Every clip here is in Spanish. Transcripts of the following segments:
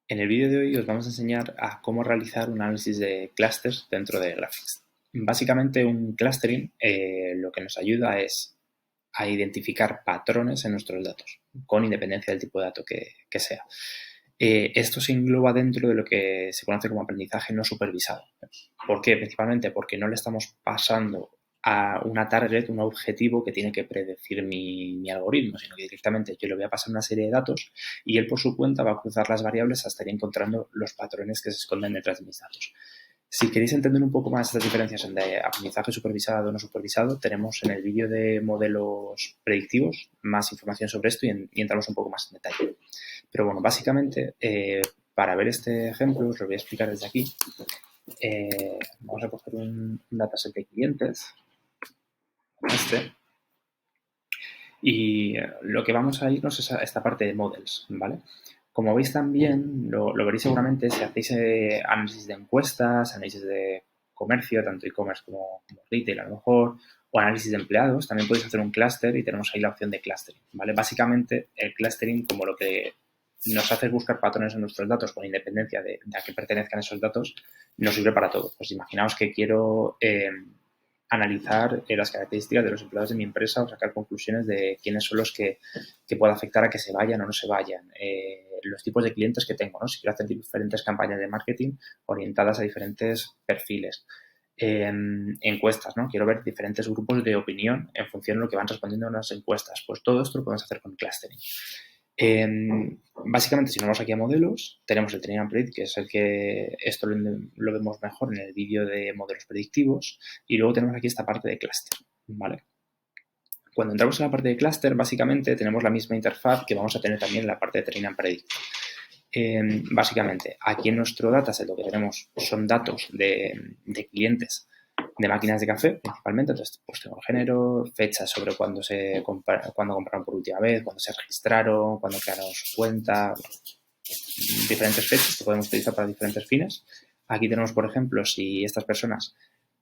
En el vídeo de hoy os vamos a enseñar a cómo realizar un análisis de clusters dentro de Graphics. Básicamente un clustering lo que nos ayuda es a identificar patrones en nuestros datos, con independencia del tipo de dato que sea. Esto se engloba dentro de lo que se conoce como aprendizaje no supervisado. ¿Por qué? Principalmente porque no le estamos pasando a una target, un objetivo que tiene que predecir mi algoritmo, sino que directamente yo le voy a pasar una serie de datos y él por su cuenta va a cruzar las variables hasta ir encontrando los patrones que se esconden detrás de mis datos. Si queréis entender un poco más estas diferencias entre aprendizaje supervisado o no supervisado, tenemos en el vídeo de modelos predictivos más información sobre esto y entramos un poco más en detalle. Pero bueno, básicamente, para ver este ejemplo, os lo voy a explicar desde aquí. Vamos a coger un dataset de clientes, este, y lo que vamos a irnos es a esta parte de models, ¿vale? Como veis también, lo veréis seguramente si hacéis análisis de encuestas, análisis de comercio, tanto e-commerce como retail a lo mejor, o análisis de empleados, también podéis hacer un clúster y tenemos ahí la opción de clustering, ¿vale? Básicamente, el clustering, como lo que nos hace buscar patrones en nuestros datos con independencia de a qué pertenezcan esos datos, nos sirve para todo. Pues imaginaos que quiero analizar las características de los empleados de mi empresa o sacar conclusiones de quiénes son los que pueda afectar a que se vayan o no se vayan. Los tipos de clientes que tengo, ¿no? Si quiero hacer diferentes campañas de marketing orientadas a diferentes perfiles. Encuestas, ¿no? Quiero ver diferentes grupos de opinión en función de lo que van respondiendo en las encuestas. Pues todo esto lo podemos hacer con clustering. Básicamente, si nos vamos aquí a modelos, tenemos el Train and Predict, que es el que esto lo vemos mejor en el vídeo de modelos predictivos, y luego tenemos aquí esta parte de cluster, ¿vale? Cuando entramos en la parte de cluster, básicamente tenemos la misma interfaz que vamos a tener también en la parte de Train and Predict. Básicamente, aquí en nuestro dataset lo que tenemos son datos de clientes de máquinas de café, principalmente. Entonces, pues tengo género, fechas sobre cuándo compraron por última vez, cuándo se registraron, cuándo crearon su cuenta, diferentes fechas que podemos utilizar para diferentes fines. Aquí tenemos, por ejemplo, si estas personas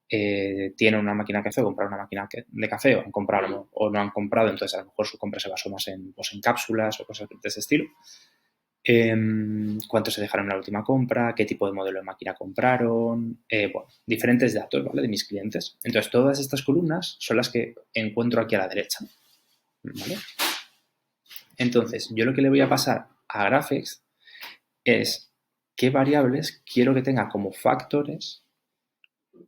tienen una máquina de café o compraron una máquina de café o han comprado o no han comprado, entonces a lo mejor su compra se basó más en cápsulas o cosas de ese estilo. Cuánto se dejaron en la última compra, qué tipo de modelo de máquina compraron, bueno, diferentes datos, ¿vale? De mis clientes. Entonces, todas estas columnas son las que encuentro aquí a la derecha, ¿vale? Entonces, yo lo que le voy a pasar a Graphics es qué variables quiero que tenga como factores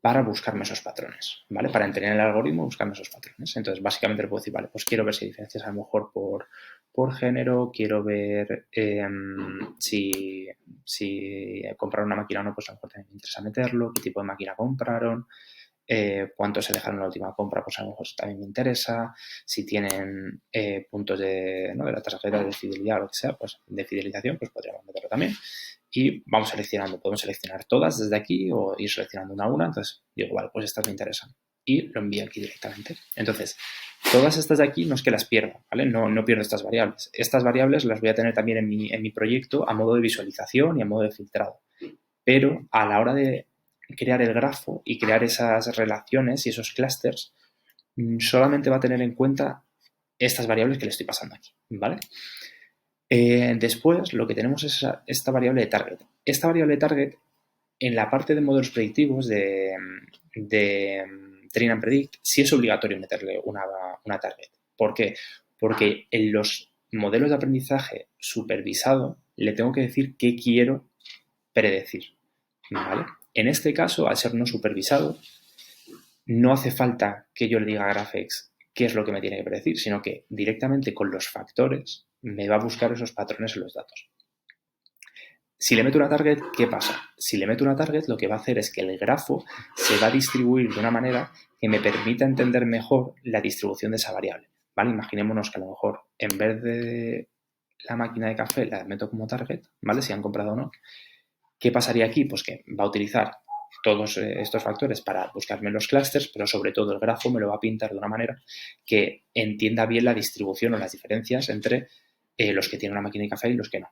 para buscarme esos patrones, ¿vale? Para entrenar el algoritmo, buscarme esos patrones. Entonces, básicamente le puedo decir, vale, pues quiero ver si hay diferencias a lo mejor por género, quiero ver si compraron una máquina o no, pues a lo mejor también me interesa meterlo, qué tipo de máquina compraron, cuánto se dejaron en la última compra, pues a lo mejor también me interesa, si tienen puntos de la tarjeta de fidelidad o lo que sea, pues de fidelización, pues podríamos meterlo también. Y vamos seleccionando, podemos seleccionar todas desde aquí o ir seleccionando una a una. Entonces digo, vale, pues estas me interesan y lo envío aquí directamente. Entonces, todas estas de aquí no es que las pierda, ¿vale? No pierdo estas variables. Estas variables las voy a tener también en mi proyecto a modo de visualización y a modo de filtrado. Pero a la hora de crear el grafo y crear esas relaciones y esos clusters, solamente va a tener en cuenta estas variables que le estoy pasando aquí, ¿vale? Después, lo que tenemos es esta variable de target. Esta variable de target, en la parte de modelos predictivos de Train and Predict, sí es obligatorio meterle una target. ¿Por qué? Porque en los modelos de aprendizaje supervisado le tengo que decir qué quiero predecir, ¿vale? En este caso, al ser no supervisado, no hace falta que yo le diga a Graphics qué es lo que me tiene que predecir, sino que directamente con los factores me va a buscar esos patrones en los datos. Si le meto una target, ¿qué pasa? Si le meto una target, lo que va a hacer es que el grafo se va a distribuir de una manera que me permita entender mejor la distribución de esa variable, ¿vale? Imaginémonos que a lo mejor en vez de la máquina de café la meto como target, ¿vale? Si han comprado o no. ¿Qué pasaría aquí? Pues que va a utilizar todos estos factores para buscarme los clusters, pero sobre todo el grafo me lo va a pintar de una manera que entienda bien la distribución o las diferencias entre los que tienen una máquina de café y los que no,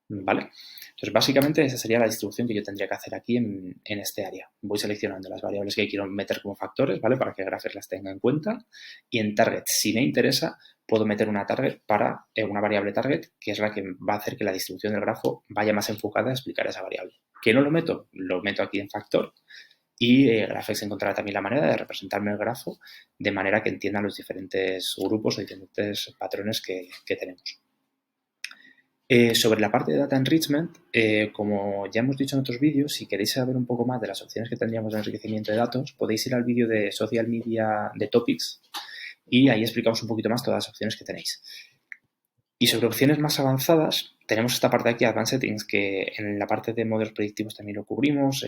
¿vale? Entonces, básicamente esa sería la distribución que yo tendría que hacer aquí en este área. Voy seleccionando las variables que quiero meter como factores, ¿vale? Para que Graphics las tenga en cuenta. Y en Target, si me interesa, puedo meter una target para una variable target, que es la que va a hacer que la distribución del grafo vaya más enfocada a explicar esa variable. ¿Que no lo meto? Lo meto aquí en factor y Graphex encontrará también la manera de representarme el grafo de manera que entienda los diferentes grupos o diferentes patrones que tenemos. Sobre la parte de Data Enrichment, como ya hemos dicho en otros vídeos, si queréis saber un poco más de las opciones que tendríamos de enriquecimiento de datos, podéis ir al vídeo de Social Media de Topics y ahí explicamos un poquito más todas las opciones que tenéis. Y sobre opciones más avanzadas, tenemos esta parte de aquí, Advanced Settings, que en la parte de modelos predictivos también lo cubrimos.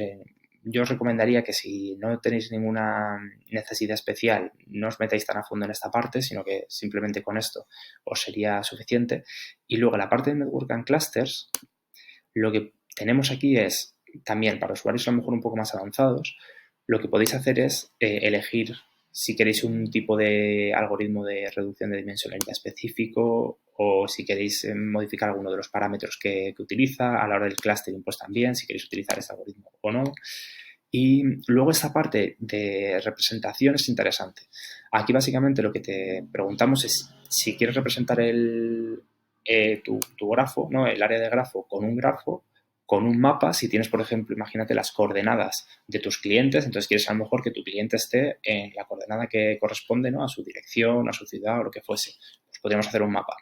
Yo os recomendaría que si no tenéis ninguna necesidad especial, no os metáis tan a fondo en esta parte, sino que simplemente con esto os sería suficiente. Y luego la parte de Network and Clusters, lo que tenemos aquí es, también para usuarios a lo mejor un poco más avanzados, lo que podéis hacer es elegir si queréis un tipo de algoritmo de reducción de dimensionalidad específico o si queréis modificar alguno de los parámetros que utiliza. A la hora del clustering, pues también, si queréis utilizar este algoritmo o no. Y luego esta parte de representación es interesante. Aquí básicamente lo que te preguntamos es si quieres representar tu grafo, ¿no? El área de grafo con un mapa, si tienes, por ejemplo, imagínate las coordenadas de tus clientes, entonces quieres a lo mejor que tu cliente esté en la coordenada que corresponde, ¿no? A su dirección, a su ciudad o lo que fuese. Pues podríamos hacer un mapa.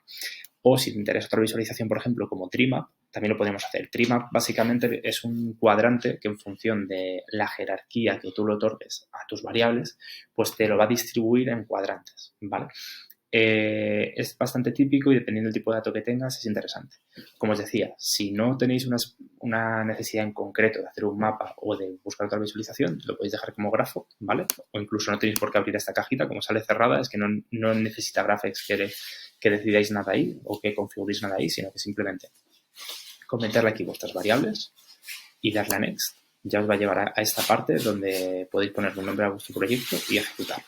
O si te interesa otra visualización, por ejemplo, como Trimap, también lo podemos hacer. Trimap básicamente es un cuadrante que en función de la jerarquía que tú le otorgues a tus variables, pues te lo va a distribuir en cuadrantes, ¿vale? Es bastante típico y dependiendo del tipo de dato que tengas es interesante. Como os decía, si no tenéis una necesidad en concreto de hacer un mapa o de buscar otra visualización, lo podéis dejar como grafo, ¿vale? O incluso no tenéis por qué abrir esta cajita, como sale cerrada, es que no necesita Graphex que decidáis nada ahí o que configuréis nada ahí, sino que simplemente comentarle aquí vuestras variables y darle a Next. Ya os va a llevar a esta parte donde podéis ponerle un nombre a vuestro proyecto y ejecutarlo,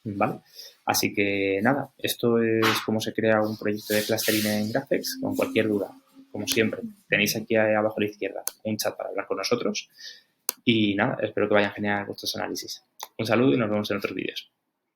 ¿vale? Así que nada, esto es cómo se crea un proyecto de clustering en Graphex. Con cualquier duda, como siempre, tenéis aquí abajo a la izquierda un chat para hablar con nosotros y nada, espero que vayan genial vuestros análisis. Un saludo y nos vemos en otros vídeos.